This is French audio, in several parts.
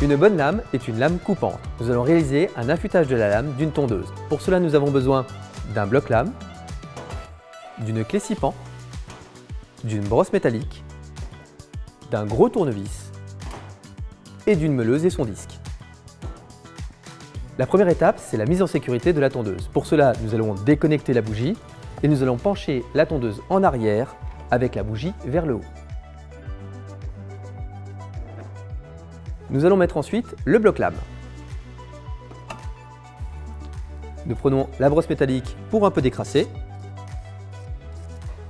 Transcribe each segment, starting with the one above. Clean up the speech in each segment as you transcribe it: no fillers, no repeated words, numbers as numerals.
Une bonne lame est une lame coupante. Nous allons réaliser un affûtage de la lame d'une tondeuse. Pour cela, nous avons besoin d'un bloc-lame, d'une clé scie pan, d'une brosse métallique, d'un gros tournevis et d'une meuleuse et son disque. La première étape, c'est la mise en sécurité de la tondeuse. Pour cela, nous allons déconnecter la bougie et nous allons pencher la tondeuse en arrière avec la bougie vers le haut. Nous allons mettre ensuite le bloc-lame. Nous prenons la brosse métallique pour un peu décrasser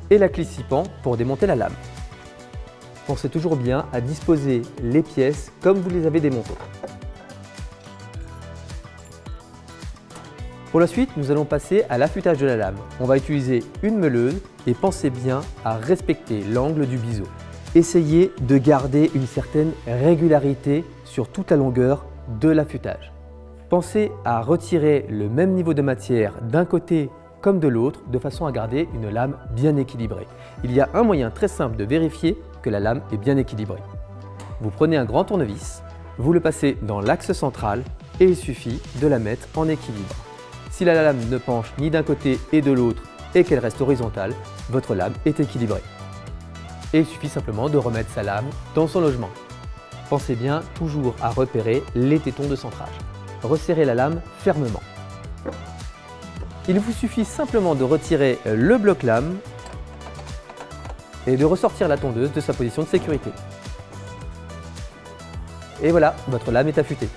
et la clé scie pan pour démonter la lame. Pensez toujours bien à disposer les pièces comme vous les avez démontées. Pour la suite, nous allons passer à l'affûtage de la lame. On va utiliser une meuleuse et pensez bien à respecter l'angle du biseau. Essayez de garder une certaine régularité sur toute la longueur de l'affûtage. Pensez à retirer le même niveau de matière d'un côté comme de l'autre de façon à garder une lame bien équilibrée. Il y a un moyen très simple de vérifier que la lame est bien équilibrée. Vous prenez un grand tournevis, vous le passez dans l'axe central et il suffit de la mettre en équilibre. Si la lame ne penche ni d'un côté et de l'autre et qu'elle reste horizontale, votre lame est équilibrée. Et il suffit simplement de remettre sa lame dans son logement. Pensez bien toujours à repérer les tétons de centrage. Resserrez la lame fermement. Il vous suffit simplement de retirer le bloc-lame et de ressortir la tondeuse de sa position de sécurité. Et voilà, votre lame est affûtée.